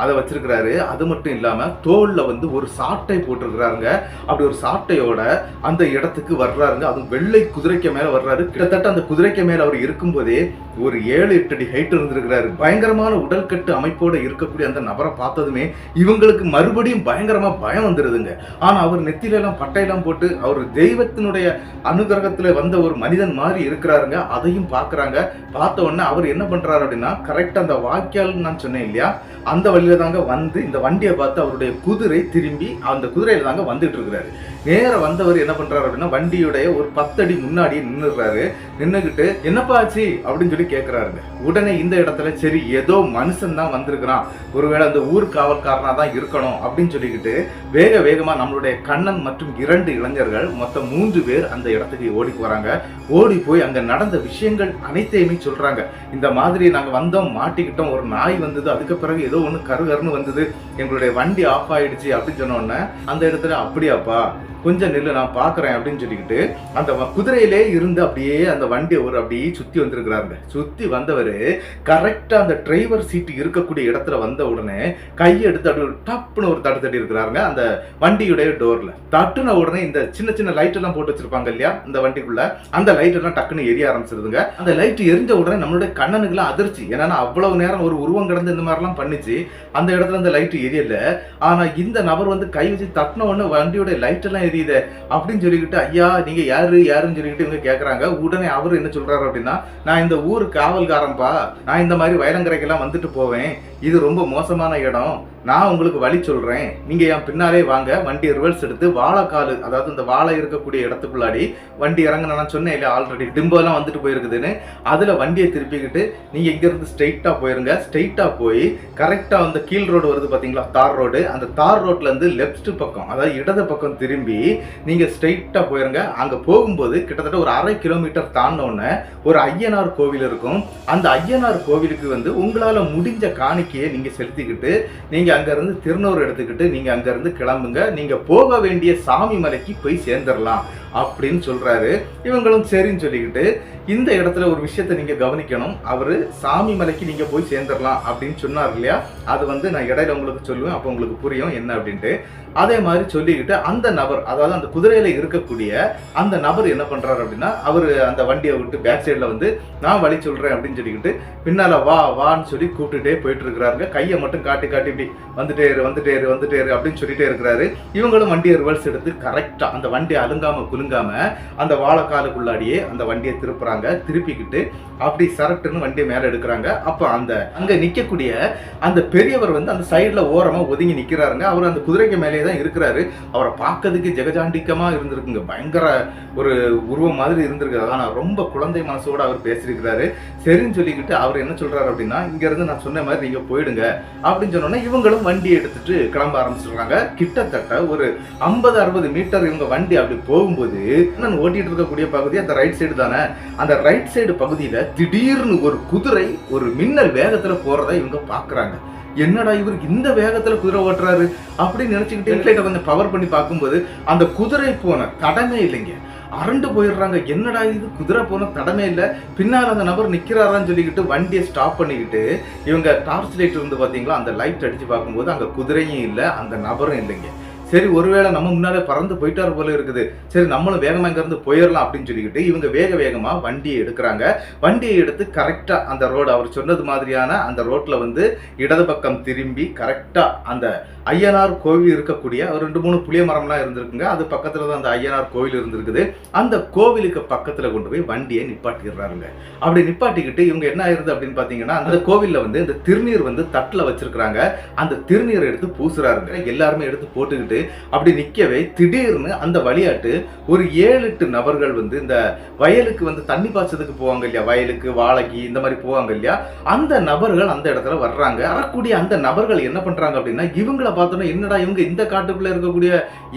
அதை வச்சிருக்கிறாரு. அது மட்டும் இல்லாம தோல்ல வந்து ஒரு சாட்டை போட்டிருக்கிறாருங்க. அப்படி ஒரு சாட்டையோட அந்த இடத்துக்கு வர்றாருங்க. அது வெள்ளை குதிரைக்கு மேல வர்றாரு. கிட்டத்தட்ட அந்த குதிரைக்கு மேல அவர் இருக்கும்போதே ஒரு 7-8 அடி ஹைட் இருந்திருக்கிறாரு. பயங்கரமான உடல்கட்டு அமைப்போட இருக்கக்கூடிய அந்த நபரை பார்த்ததுமே இவங்களுக்கு மறுபடியும் பயங்கரமா பயம் வந்துருதுங்க. ஆனா அவர் நெத்தில எல்லாம் பட்டையெல்லாம் போட்டு அவர் தெய்வத்தினுடைய அனுகிரகத்துல வந்த ஒரு மனிதன் மாதிரி இருக்கிறாருங்க. அதையும் பாக்குறாங்க. பார்த்த உடனே அவர் என்ன பண்றாரு அப்படின்னா, கரெக்டா அந்த வாய்க்கால் நான் சொன்னேன் இல்லையா, அந்த வழியில தாங்க வந்து இந்த வண்டியை பார்த்து அவருடைய குதிரை திரும்பி அந்த குதிரையில தாங்க வந்துட்டு இருக்கிறாரு. நேர வந்தவர் என்ன பண்றாரு அப்படின்னா, வண்டியுடைய ஒரு 10 அடி முன்னாடி நின்னுறாரு. நின்னுகிட்டு என்னப்பா ஆச்சு அப்படின்னு சொல்லி கேட்கிறாருங்க. உடனே இந்த இடத்துல சரி ஏதோ மனுஷன் தான் வந்திருக்கிறான், ஒருவேளை அந்த ஊர் காவல்காரனா தான் இருக்கணும் அப்படின்னு சொல்லிக்கிட்டு வேகமா நம்மளுடைய கண்ணன் மற்றும் 2 இளைஞர்கள், மொத்தம் 3 பேர் அந்த இடத்துக்கு ஓடி போறாங்க. ஓடி போய் அங்க நடந்த விஷயங்கள் அனைத்தையுமே சொல்றாங்க. இந்த மாதிரி நாங்க வந்தோம், மாட்டிக்கிட்டோம், ஒரு நாய் வந்தது, அதுக்கு பிறகு ஏதோ ஒண்ணு கருகருன்னு வந்தது, எங்களுடைய வண்டி ஆஃப் ஆயிடுச்சு அப்படின்னு சொன்ன உடனே அந்த இடத்துல அப்படியாப்பா கொஞ்சம் நெல்லு நான் பாக்குறேன் அப்படின்னு சொல்லிக்கிட்டு அந்த குதிரையிலே இருந்து அப்படியே அந்த வண்டியை ஒரு அப்படியே சுத்தி வந்திருக்கிறாங்க. சுத்தி வந்தவர் கரெக்டா அந்த டிரைவர் சீட்டு இருக்கக்கூடிய இடத்துல வந்த உடனே கையை எடுத்து அப்படி ஒரு டப்புன்னு ஒரு தட்டு தட்டி இருக்கிறாங்க அந்த வண்டியுடைய டோர்ல. தட்டுன உடனே இந்த சின்ன லைட் எல்லாம் போட்டு வச்சிருப்பாங்க இல்லையா இந்த வண்டிக்குள்ள, அந்த லைட் எல்லாம் டக்குன்னு எரிய ஆரம்பிச்சிருதுங்க. அந்த லைட் எரிஞ்ச உடனே நம்மளுடைய கண்ணனுக்கு எல்லாம் அதிர்ச்சி. ஏன்னா அவ்வளவு நேரம் ஒரு உருவம் கிடந்து இந்த மாதிரி எல்லாம் பண்ணிச்சு, அந்த இடத்துல அந்த லைட் எரியல. ஆனா இந்த நபர் வந்து கை வச்சு தட்டின உடனே வண்டியோட லைட் எல்லாம் அப்படின்னு சொல்லிக்கிட்டு, ஐயா நீங்க யாருன்னு சொல்லிக்கிட்டு இவங்க கேக்குறாங்க. உடனே அவரு என்ன சொல்றாரு அப்படின்னா, நான் இந்த ஊர் காவல்காரன்பா, நான் இந்த மாதிரி வயலங்கரைக்கெல்லாம் வந்துட்டு போவேன், இது ரொம்ப மோசமான இடம், நான் உங்களுக்கு வழி சொல்றேன், நீங்க என் பின்னாலே வாங்க. வண்டி ரிவர்ஸ் எடுத்து வாழைக்காலு, அதாவது இந்த வாழை இருக்கக்கூடிய இடத்துக்குள்ளாடி வண்டி இறங்க, நான் சொன்னேன் இல்லையா ஆல்ரெடி டிம்போ எல்லாம் வந்துட்டு போயிருக்குதுன்னு, அதுல வண்டியை திருப்பிக்கிட்டு நீங்க இங்க இருந்து ஸ்ட்ரெயிட்டா போயிருங்க. ஸ்ட்ரெயிட்டா போய் கரெக்டா அந்த கீழ் ரோடு வருது பாத்தீங்களா, தார் ரோடு, அந்த தார் ரோட்ல இருந்து லெப்ட் பக்கம், அதாவது இடது பக்கம் திரும்பி நீங்க ஸ்ட்ரெயிட்டா போயிருங்க. அங்க போகும்போது கிட்டத்தட்ட ஒரு 1/2 கிலோமீட்டர் தாண்டினோன்னு ஒரு ஐயனார் கோவில் இருக்கும். அந்த ஐயனார் கோவிலுக்கு வந்து உங்களால முடிஞ்ச காணிக்கையை நீங்க செலுத்திக்கிட்டு நீங்க அங்க இருந்து திருநூறு எடுத்துக்கிட்டு நீங்க அங்க இருந்து கிளம்புங்க. நீங்க போக வேண்டிய சாமி மலைக்கு போய் சேர்ந்துடலாம் அப்படின்னு சொல்றாரு. இவங்களும் சரின்னு சொல்லிக்கிட்டு, இந்த இடத்துல ஒரு விஷயத்த நீங்க கவனிக்கணும், அவரு சாமி மலைக்கு நீங்க போய் சேர்ந்துடலாம் அப்படின்னு சொன்னார் இல்லையா, அது வந்து நான் இடையில உங்களுக்கு சொல்லுவேன், அப்போ உங்களுக்கு புரியும் என்ன அப்படின்ட்டு. அதே மாதிரி சொல்லிக்கிட்டு அந்த நபர், அதாவது அந்த குதிரையில இருக்கக்கூடிய அந்த நபர் என்ன பண்றாரு அப்படின்னா, அவரு அந்த வண்டியை விட்டு பேக் சைட்ல வந்து நான் வழி சொல்றேன் அப்படின்னு சொல்லிக்கிட்டு பின்னால வான்னு சொல்லி கூப்பிட்டுட்டே போயிட்டு இருக்கிறாருங்க. கையை மட்டும் காட்டி இப்படி வந்துட்டே இரு அப்படின்னு சொல்லிட்டே இருக்கிறாரு. இவங்களும் வண்டியை ரிவர்ஸ் எடுத்து கரெக்டா அந்த வண்டியை அலுங்காம குலுங்காம அந்த வாழைக்காலுக்குள்ளாடியே அந்த வண்டியை திருப்புறாங்க. திருப்பிக்கிட்டு அப்படி சரட்டுன்னு வண்டியை மேல எடுக்கிறாங்க. அப்ப அந்த அங்க நிக்கக்கூடிய அந்த பெரியவர் வந்து அந்த சைடுல ஓரமா ஒதுங்கி நிக்கிறாருங்க. அவர் அந்த குதிரைக்கு மேலேயே தான் இருக்கிறாரு. அவரை பார்க்கறதுக்கு ஜெகஜாண்டிக்கமா இருந்திருக்குங்க. பயங்கர ஒரு உருவம் மாதிரி இருந்திருக்கு. ஆனா ரொம்ப குழந்தை மனசோட அவர் பேசியிருக்கிறாரு. சரின்னு சொல்லிக்கிட்டு அவர் என்ன சொல்றாரு அப்படின்னா, இங்க இருந்து நான் சொன்ன மாதிரி நீங்க போயிடுங்க அப்படின்னு சொன்னோன்னா இவங்களும் வண்டியை எடுத்துட்டு கிளம்ப ஆரம்பிச்சிடுறாங்க. கிட்டத்தட்ட ஒரு 50-60 மீட்டர் இவங்க வண்டி அப்படி போகும்போது நான் ஓட்டிட்டு இருக்கக்கூடிய பகுதி அந்த ரைட் சைடு தானே. அந்த ரைட் சைடு பகுதியில திடீர்னு ஒரு குதிரை ஒரு மின்னல் வேகத்துல போறதை இவங்க பாக்குறாங்க. என்னடா இவருக்கு இந்த வேகத்துல குதிரை ஓட்டுறாரு அப்படின்னு நினைச்சுக்கிட்டு ஹெட்லைட்டை கொஞ்சம் பவர் பண்ணி பார்க்கும்போது அந்த குதிரை போன தடமே இல்லைங்க. அரண்டு போயிடுறாங்க. என்னடா இது குதிரை போன தடமே இல்லை, பின்னால் அந்த நபர் நிற்கிறாரான்னு சொல்லிக்கிட்டு வண்டியை ஸ்டாப் பண்ணிக்கிட்டு இவங்க டார்ச் லைட் இருந்து பார்த்தீங்களா அந்த லைட் அடித்து பார்க்கும்போது அங்கே குதிரையும் இல்லை, அந்த நபரும் இல்லைங்க. சரி, ஒருவேளை நம்ம முன்னாலே பறந்து போயிட்டாரு போல இருக்குது, சரி நம்மளும் வேகமாக இங்கேருந்து போயிடலாம் அப்படின்னு சொல்லிக்கிட்டு இவங்க வேகமாக வண்டியை எடுக்கிறாங்க. வண்டியை எடுத்து கரெக்டாக அந்த ரோடு அவர் சொன்னது மாதிரியான அந்த ரோட்டில் வந்து இடது பக்கம் திரும்பி கரெக்டாக அந்த ஐயனார் கோவில் இருக்கக்கூடிய ஒரு 2-3 புளிய மரம்லாம் இருந்திருக்குங்க. அது பக்கத்தில் தான் அந்த ஐயனார் கோவில் இருந்திருக்குது. அந்த கோவிலுக்கு பக்கத்தில் கொண்டு போய் வண்டியை நிப்பாட்டிடுறாருங்க. அப்படி நிப்பாட்டிக்கிட்டு இவங்க என்ன ஆயிருது அப்படின்னு பார்த்தீங்கன்னா, அந்த கோவிலில் வந்து இந்த திருநீர் வந்து தட்டில் வச்சிருக்கிறாங்க. அந்த திருநீரை எடுத்து பூசுறாருங்க. எல்லாருமே எடுத்து போட்டுக்கிட்டு அப்படி நிற்கவே திடீர்னு அந்த வழியாட்டு ஒரு 7-8 நபர்கள் வந்து இந்த வயலுக்கு வந்து தண்ணி பாய்ச்சதுக்கு போவாங்க இல்லையா, வயலுக்கு வாழைக்கு இந்த மாதிரி போவாங்க இல்லையா, அந்த நபர்கள் அந்த இடத்துல வர்றாங்க. வரக்கூடிய அந்த நபர்கள் என்ன பண்றாங்க அப்படின்னா, இவங்கள பார்த்தோன்னா என்னடா இவங்க இந்த காட்டுக்குள்ள இருக்கக்கூடிய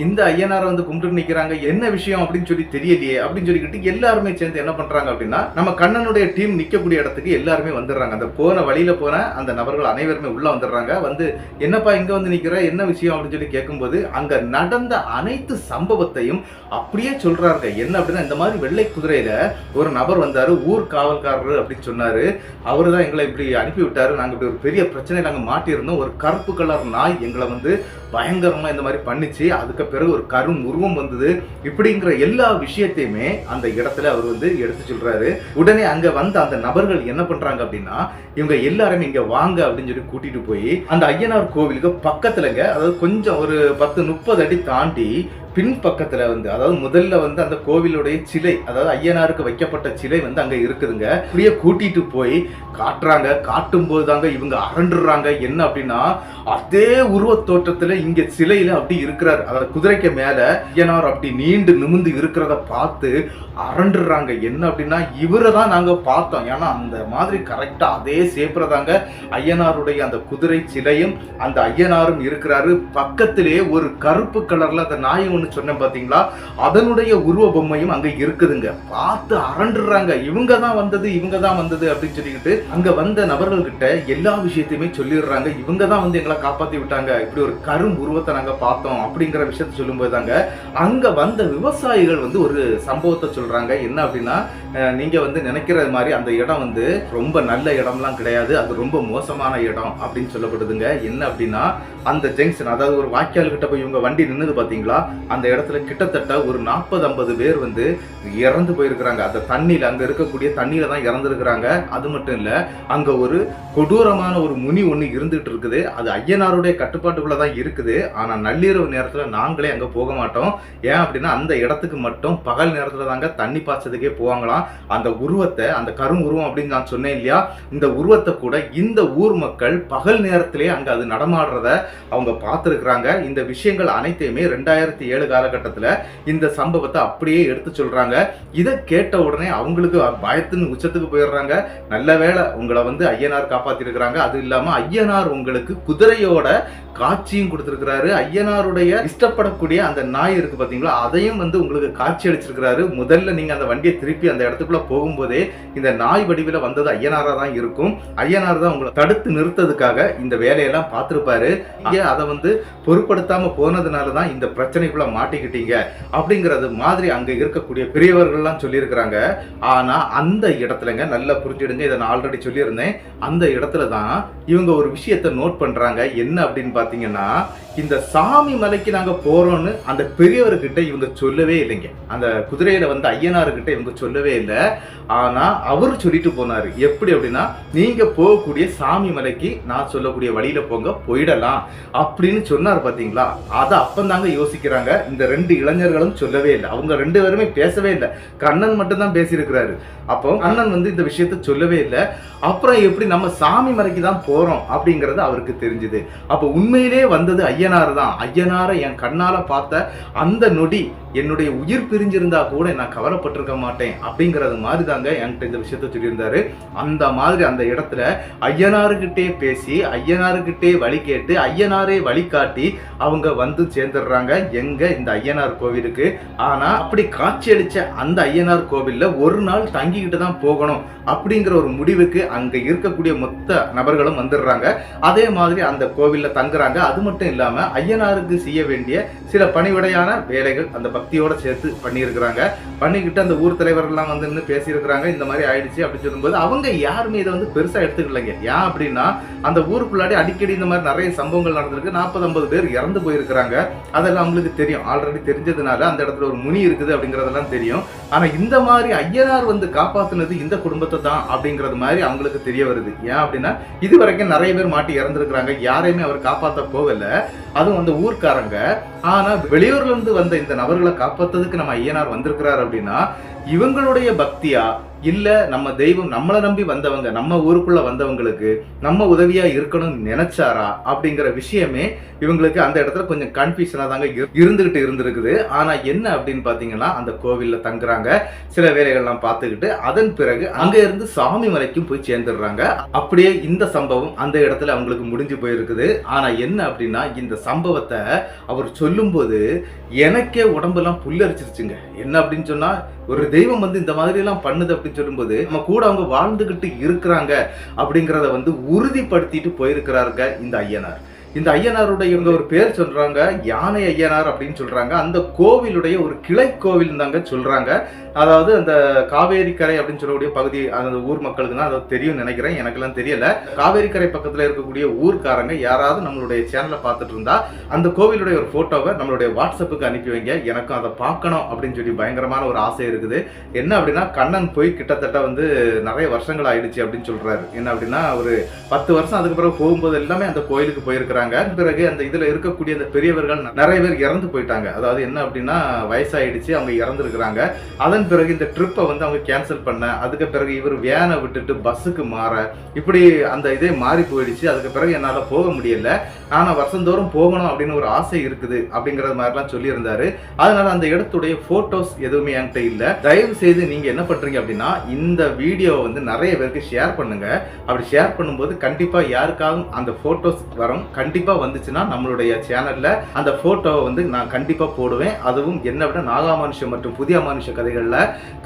இந்த ஐயனாரை வந்து கும்பிட்டு நிக்கிறாங்க, என்ன விஷயம் அப்படின்னு சொல்லி தெரியலையே அப்படின்னு சொல்லிக்கிட்டு எல்லாருமே சேர்ந்து என்ன பண்றாங்க அப்படின்னா, நம்ம கண்ணனுடைய டீம் நிக்கக்கூடிய இடத்துக்கு எல்லாருமே வந்துடுறாங்க. அந்த போன வழியில போன அந்த நபர்கள் அனைவருமே உள்ள வந்துடுறாங்க. வந்து என்னப்பா இங்க வந்து நிக்கிற, என்ன விஷயம் அப்படின்னு சொல்லி கேட்கும்போது அங்க நடந்த அனைத்து சம்பவத்தையும் அப்படியே சொல்றாங்க. என்ன அப்படின்னா, இந்த மாதிரி வெள்ளை குதிரையில ஒரு நபர் வந்தாரு, ஊர் காவல்காரர் அப்படின்னு சொன்னாரு. அவரு தான் எங்களை இப்படி அனுப்பி விட்டாரு. நாங்க இப்படி ஒரு பெரிய பிரச்சனை நாங்க மாட்டியிருந்தோம். ஒரு கருப்பு கலர் நாய் எங்களை வந்து பயங்கரமா இந்த மாதிரி பண்ணிச்சு. அதுக்கு பிறகு ஒரு கரும் உருவம் வந்தது. இப்படிங்கிற எல்லா விஷயத்தையுமே அந்த இடத்துல அவர் வந்து எடுத்து சொல்றாரு. உடனே அங்க வந்த அந்த நபர்கள் என்ன பண்றாங்க அப்படின்னா, இவங்க எல்லாருமே இங்க வாங்க அப்படின்னு சொல்லி கூட்டிட்டு போய் அந்த ஐயனார் கோவிலுக்கு பக்கத்துலங்க, அதாவது கொஞ்சம் ஒரு 10-30 அடி தாண்டி பின்பக்கத்துல வந்து, அதாவது முதல்ல வந்து அந்த கோவிலுடைய சிலை, அதாவது ஐயனாருக்கு வைக்கப்பட்ட சிலை வந்து அங்க இருக்குதுங்க. அப்படியே கூட்டிட்டு போய் காட்டுறாங்க. காட்டும் போது தாங்க இவங்க அரண்டுறாங்க. என்ன அப்படின்னா, அதே உருவத்தோட்டத்துல இங்க சிலையில அப்படி இருக்கிறார். அதாவது குதிரைக்கு மேல ஐயனார் அப்படி நீண்டு நிமிந்து இருக்கிறத பார்த்து அரண்டுறாங்க. என்ன அப்படின்னா, இவரை தான் நாங்க பார்த்தோம். ஏன்னா அந்த மாதிரி கரெக்டா அதே சேப்புல தாங்க ஐயனாருடைய அந்த குதிரை சிலையும் அந்த ஐயனாரும் இருக்கிறாரு. பக்கத்திலேயே ஒரு கருப்பு கலர்ல அந்த நாய் ஒண்ணு சொன்னேன் பாத்தீங்களா, அதனுடைய உருவ பொம்மையும் அங்க இருக்குதுங்க. பார்த்து அரண்டுறாங்க. இவங்க தான் வந்தது அப்படின்னு சொல்லிக்கிட்டு அங்க வந்த நபர்கள் கிட்ட எல்லா விஷயத்தையுமே சொல்லிடுறாங்க. இவங்க தான் வந்து எங்களை காப்பாத்தி விட்டாங்க, இப்படி ஒரு கரும் உருவத்தை நாங்க பார்த்தோம் அப்படிங்கிற விஷயத்த சொல்லும்போது தாங்க அங்க வந்த விவசாயிகள் வந்து ஒரு சம்பவத்தை சொல்றாங்க. என்ன அப்படின்னா, நீங்க வந்து நினைக்கிறது மாதிரி அந்த இடம் வந்து ரொம்ப நல்ல இடம்லாம் கிடையாது, அது ரொம்ப மோசமான இடம் அப்படின்னு சொல்லப்படுதுங்க. என்ன அப்படின்னா, அந்த ஜங்ஷன், அதாவது ஒரு வாய்க்கால் கிட்ட போய் இவங்க வண்டி நின்னுது பாத்தீங்களா, அந்த இடத்துல கிட்டத்தட்ட ஒரு 40-50 பேர் வந்து இறந்து போயிருக்கிறாங்க. அந்த தண்ணியில, அங்க இருக்கக்கூடிய தண்ணியில தான் இறந்துருக்கிறாங்க. அது மட்டும் இல்ல, அங்க ஒரு கொடூரமான ஒரு முனி ஒண்ணு இருந்துட்டு இருக்குது. அது ஐயனாருடைய கட்டுப்பாட்டுக்குள்ளதான் இருக்குது. ஆனா நள்ளிரவு நேரத்துல நாங்களே அங்க போக மாட்டோம். ஏன் அப்படின்னா, அந்த இடத்துக்கு மட்டும் பகல் நேரத்துல தாங்க தண்ணி பாய்ச்சதுக்கே போவாங்களாம். அந்த உருவத்தை, அந்த கரும் உருவம் அப்படின்னு நான் சொன்னேன் இல்லையா, இந்த உருவத்தை கூட இந்த ஊர் மக்கள் பகல் நேரத்திலே அங்க அது நடமாடுறத அவங்க பார்த்துருக்குறாங்க. இந்த விஷயங்கள் அனைத்தையுமே 2007 காலகட்டத்துல இந்த சம்பவத்தை அப்படியே எடுத்து சொல்றாங்க. இதை கேட்ட உடனே அவங்களுக்கு பயத்தின் உச்சத்துக்கு போயிடுறாங்க. நல்ல வேளை உங்களை வந்து ஐயனார் காப்பாத்திருக்கிறாங்க. அது இல்லாம ஐயனார் உங்களுக்கு குதிரையோட காட்சியும் கொடுத்திருக்கிறாரு. ஐயனாருடைய இஷ்டப்படக்கூடிய அந்த நாய் இருக்கு பாத்தீங்களா, அதையும் வந்து உங்களுக்கு காட்சி அளிச்சிருக்கிறாரு. முதல்ல நீங்க அந்த வண்டியை திருப்பி அந்த இடத்துக்குள்ள போகும்போதே இந்த நாய் வடிவில வந்தது ஐயனாரா தான் இருக்கும். ஐயனார் தான் உங்களை தடுத்து நிறுத்ததுக்காக இந்த வேலையெல்லாம் பார்த்திருப்பாரு. அதை வந்து பொருட்படுத்தாம போனதுனாலதான் இந்த பிரச்சனைக்குள்ள மாட்டிக்கிட்டீங்க அப்படிங்கறது மாதிரி அங்க இருக்கக்கூடிய பெரியவர்கள்லாம் சொல்லியிருக்கிறாங்க. ஆனா அந்த இடத்துலங்க நல்லா புரிஞ்சிடுங்க, இதை நான் ஆல்ரெடி சொல்லியிருந்தேன். அந்த இடத்துல தான் இவங்க ஒரு விஷயத்தை நோட் பண்றாங்க. என்ன அப்படின்னு பாத்தீங்கன்னா, இந்த சாமி மலைக்கு நாங்க போறோம்னு அந்த பெரியவர்கிட்ட இவங்க சொல்லவே இல்லைங்க. அந்த குதிரையில வந்து ஐயனார்கிட்ட இவங்க சொல்லவே இல்லை. ஆனா அவர் சொல்லிட்டு போனாரு. எப்படி அப்படின்னா, நீங்க போகக்கூடிய சாமி மலைக்கு நான் சொல்லக்கூடிய வழியில போங்க, போயிடலாம் அப்படின்னு சொன்னார். பாத்தீங்களா, அதை அப்பந்தாங்க யோசிக்கிறாங்க. இந்த 2 இளைஞர்களும் சொல்லவே இல்லை. அவங்க 2 பேருமே பேசவே இல்லை. கண்ணன் மட்டும் தான் பேசியிருக்கிறாரு. அப்போ கண்ணன் வந்து இந்த விஷயத்த சொல்லவே இல்லை. அப்புறம் எப்படி நம்ம சாமி மலைக்கு தான் போறோம் அப்படிங்கறது அவருக்கு தெரிஞ்சது. அப்போ உண்மையிலே வந்தது ஐயனார் தான். ஐயனாரை என் கண்ணால பார்த்த அந்த நொடி என்னுடைய உயிர் பிரிஞ்சிருந்தா கூட நான் கவலைப்பட்டிருக்க மாட்டேன் அப்படிங்கறது மாதிரி தாங்க என்கிட்ட இந்த விஷயத்த சொல்லியிருந்தாரு. அந்த மாதிரி அந்த இடத்துல ஐயனாருக்கிட்டே பேசி, ஐயனாருக்கிட்டே வழி கேட்டு, ஐயனாரே வழிகாட்டி அவங்க வந்து சேர்ந்துடுறாங்க எங்க இந்த ஐயனார் கோவிலுக்கு. ஆனா அப்படி காட்சியளிச்ச அந்த ஐயனார் கோவில்ல ஒரு நாள் தங்கிக்கிட்டு தான் போகணும் அப்படிங்கிற ஒரு முடிவுக்கு அங்க இருக்கக்கூடிய மொத்த நபர்களும் வந்துடுறாங்க. அதே மாதிரி அந்த கோவில்ல தங்குறாங்க. அது மட்டும் இல்லாம ஐயனாருக்கு செய்ய வேண்டிய சில பணிவிடையான வேலைகள் அந்த பக்தியோட சேர்த்து பண்ணியிருக்கிறாங்க. பண்ணிக்கிட்டு அந்த ஊர் தலைவர் எல்லாம் வந்து நின்று பேசியிருக்கிறாங்க. இந்த மாதிரி ஆயிடுச்சு அப்படின்னு சொல்லும்போது அவங்க யாருமே இதை வந்து பெருசா எடுத்துக்கலைங்க. ஏன் அப்படின்னா, அந்த ஊருக்குள்ளாடி அடிக்கடி இந்த மாதிரி நிறைய சம்பவங்கள் நடந்திருக்கு. 40-50 பேர் இறந்து போயிருக்கிறாங்க. அதெல்லாம் அவங்களுக்கு தெரியும். ஆல்ரெடி தெரிஞ்சதுனால அந்த இடத்துல ஒரு முனி இருக்குது அப்படிங்கறதெல்லாம் தெரியும். ஆனா இந்த மாதிரி ஐயனார் வந்து காப்பாத்துனது இந்த குடும்பத்தை தான் அப்படிங்கறது மாதிரி அவங்களுக்கு தெரிய வருது. ஏன் அப்படின்னா, இது வரைக்கும் நிறைய பேர் மாட்டி இறந்துருக்கிறாங்க. யாரையுமே அவர் காப்பாற்ற போகல. அதுவும் அந்த ஊர்க்காரங்க. ஆனா வெளியூர்ல இருந்து வந்த இந்த நபர்களை காப்பாத்துறதுக்கு நம்ம ஐயனார் வந்திருக்கிறார் அப்படின்னா, இவங்களுடைய பக்தியா இல்ல நம்ம தெய்வம் நம்மளை நம்பி வந்தவங்க, நம்ம ஊருக்குள்ள வந்தவங்களுக்கு நம்ம உதவியா இருக்கணும்னு நினைச்சாரா அப்படிங்கிற விஷயமே இவங்களுக்கு அந்த இடத்துல கொஞ்சம் கன்ஃபியூஷனா தாங்க இருந்துகிட்டு இருந்திருக்குது. ஆனா என்ன அப்படின்னு பாத்தீங்கன்னா, அந்த கோவில்ல தங்குறாங்க, சில வேலைகள்லாம் பார்த்துக்கிட்டு அதன் பிறகு அங்க இருந்து சாமி மலைக்கும் போய் சேர்ந்துடுறாங்க. அப்படியே இந்த சம்பவம் அந்த இடத்துல அவங்களுக்கு முடிஞ்சு போயிருக்குது. ஆனா என்ன அப்படின்னா, இந்த சம்பவத்தை அவர் சொல்லும் போது எனக்கே உடம்பெல்லாம் புல்லரிச்சிருச்சுங்க. என்ன அப்படின்னு சொன்னா, ஒரு தெய்வம் வந்து இந்த மாதிரி எல்லாம் பண்ணுது அப்படின்னு சொல்லும்போது நம்ம கூட அவங்க வாழ்ந்துகிட்டு இருக்கிறாங்க அப்படிங்கறத வந்து உறுதிப்படுத்திட்டு போயிருக்கிறாருங்க இந்த ஐயனார். இந்த ஐயனாருடைய இவங்க ஒரு பேர் சொல்றாங்க, யானை ஐயனார் அப்படின்னு சொல்றாங்க. அந்த கோவிலுடைய ஒரு கிளை கோவில் தாங்க சொல்றாங்க. அதாவது அந்த காவேரி கரை அப்படின்னு சொல்லக்கூடிய பகுதி அந்த ஊர் மக்களுக்கு தான் அதை தெரியும் நினைக்கிறேன். எனக்கெல்லாம் தெரியல. காவேரி கரை பக்கத்துல இருக்கக்கூடிய ஊர்க்காரங்க யாராவது நம்மளுடைய சேனலை பார்த்துட்டு இருந்தா அந்த கோவிலுடைய ஒரு போட்டோவை நம்மளுடைய வாட்ஸ்அப்புக்கு அனுப்பி வைங்க. எனக்கும் அதை பார்க்கணும் அப்படின்னு சொல்லி பயங்கரமான ஒரு ஆசை இருக்குது. என்ன அப்படின்னா, கண்ணன் போய் கிட்டத்தட்ட வந்து நிறைய வருஷங்கள் ஆயிடுச்சு அப்படின்னு சொல்றாரு. என்ன அப்படின்னா, ஒரு 10 வருஷம் அதுக்கு பிறகு போகும்போது எல்லாமே அந்த கோயிலுக்கு போயிருக்கிறாங்க. பிறகு அந்த இதுல இருக்கக்கூடிய அந்த பெரியவர்கள் நிறைய பேர் இறந்து போயிட்டாங்க. அதாவது என்ன அப்படின்னா, வயசாயிடுச்சு, அவங்க இறந்துருக்கிறாங்க. அதன் பிறகு இந்த ட்ரிப்பை வந்து அவங்க கேன்சல் பண்ண, அதுக்கு பிறகு இவர் வேனை விட்டுட்டு பஸ்ஸுக்கு மாற, இப்படி அந்த இதே மாறி போயிடுச்சு. அதுக்கு பிறகு என்னால போக முடியல. ஆனா வருஷந்தோறும் போகணும் அப்படின்னு ஒரு ஆசை இருக்குது அப்படிங்கறது மாதிரிலாம் சொல்லியிருந்தாரு. அதனால அந்த இடத்துடைய போட்டோஸ் எதுவுமே என்கிட்ட இல்ல. தயவு செய்து நீங்க என்ன பண்றீங்க அப்படின்னா, இந்த வீடியோவை வந்து நிறைய பேருக்கு ஷேர் பண்ணுங்க. அப்படி ஷேர் பண்ணும்போது கண்டிப்பா யாருக்காகவும் அந்த போட்டோஸ் வரும். கண்டிப்பா வந்துச்சுன்னா நம்மளுடைய சேனல்ல அந்த போட்டோவை வந்து நான் கண்டிப்பா போடுவேன். அதுவும் என்ன விட நாகாமானுஷம் மற்றும் புதிய மானுஷ கதைகள்ல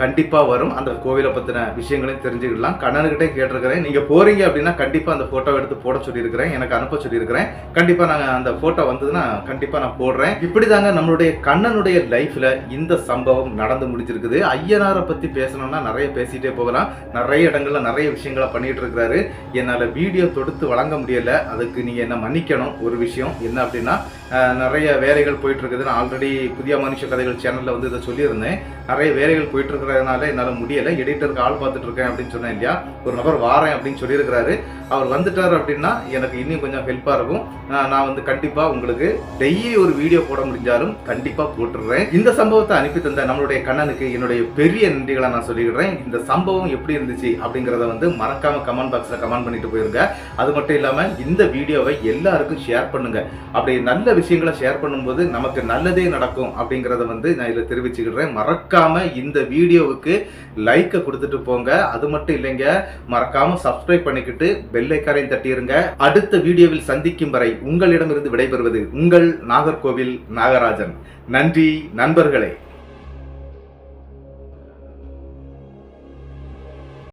கண்டிப்பா வரும். அந்த கோவிலை பத்தின விஷயங்களையும் தெரிஞ்சுக்கலாம். கண்ணனுக்கிட்டே கேட்டிருக்கிறேன். நீங்க போறீங்க அப்படின்னா கண்டிப்பா அந்த போட்டோ எடுத்து போட சொல்லியிருக்கிறேன். எனக்கு அனுப்ப சொல்லியிருக்கிறேன். கண்டிப்பா நாங்க அந்த போட்டோ வந்ததுன்னா கண்டிப்பா நான் போடுறேன். இப்படிதாங்க நம்மளுடைய கண்ணனுடைய லைஃப்ல இந்த சம்பவம் நடந்து முடிஞ்சிருக்குது. ஐயனாரை பத்தி பேசணும்னா நிறைய பேசிட்டே போகலாம். நிறைய இடங்கள்ல நிறைய விஷயங்களை பண்ணிட்டு இருக்கிறாரு. என்னால வீடியோ தொடுத்து வழங்க முடியல. அதுக்கு நீங்க என்ன மன்னிக்கணும். ஒரு விஷயம் என்ன அப்படின்னா, நிறைய வேலைகள் போயிட்டு இருக்குது. நான் ஆல்ரெடி புதிய மனுஷ கதைகள் சேனல்ல வந்து இதை சொல்லியிருந்தேன். நிறைய வேலைகள் போயிட்டு இருக்கிறதுனால என்னால முடியல. எடிட்டருக்கு ஆள் பார்த்துட்டு இருக்கேன் அப்படின்னு சொன்னேன் இல்லையா. ஒரு நபர் வாரேன் அப்படின்னு சொல்லியிருக்கிறாரு. அவர் வந்துட்டார் அப்படின்னா எனக்கு இன்னும் கொஞ்சம் ஹெல்ப்பா இருக்கும். நான் வந்து கண்டிப்பா உங்களுக்கு டெய்லி ஒரு வீடியோ போட முடிஞ்சாலும் கண்டிப்பா போட்டுடுறேன். இந்த சம்பவத்தை அனுப்பி தந்த நம்மளுடைய கண்ணனுக்கு என்னுடைய பெரிய நன்றிகளை நான் சொல்லிடுறேன். இந்த சம்பவம் எப்படி இருந்துச்சு அப்படிங்கறத வந்து மறக்காம கமெண்ட் பாக்ஸ்ல கமெண்ட் பண்ணிட்டு போயிருங்க. அது மட்டும் இல்லாம இந்த வீடியோவை எல்லாருக்கும் ஷேர் பண்ணுங்க. அப்படி நல்ல விஷயங்களை ஷேர் பண்ணும்போது நமக்கு நல்லதே நடக்கும் அப்படிங்கறத வந்து நான் இதுல தெரிவிச்சுக்கிறேன். மறக்காம இந்த வீடியோவுக்கு லைக்கை கொடுத்துட்டு போங்க. அது மட்டும் இல்லைங்க, மறக்காம சப்ஸ்கிரைப் பண்ணிக்கிட்டு பெல் ஐகானையும் தட்டிருங்க. அடுத்த வீடியோவில் சந்திக்கும் வரை உங்களிடமிருந்து விடைபெறுவது உங்கள் நாகர்கோவில் நாகராஜன். நன்றி நண்பர்களே.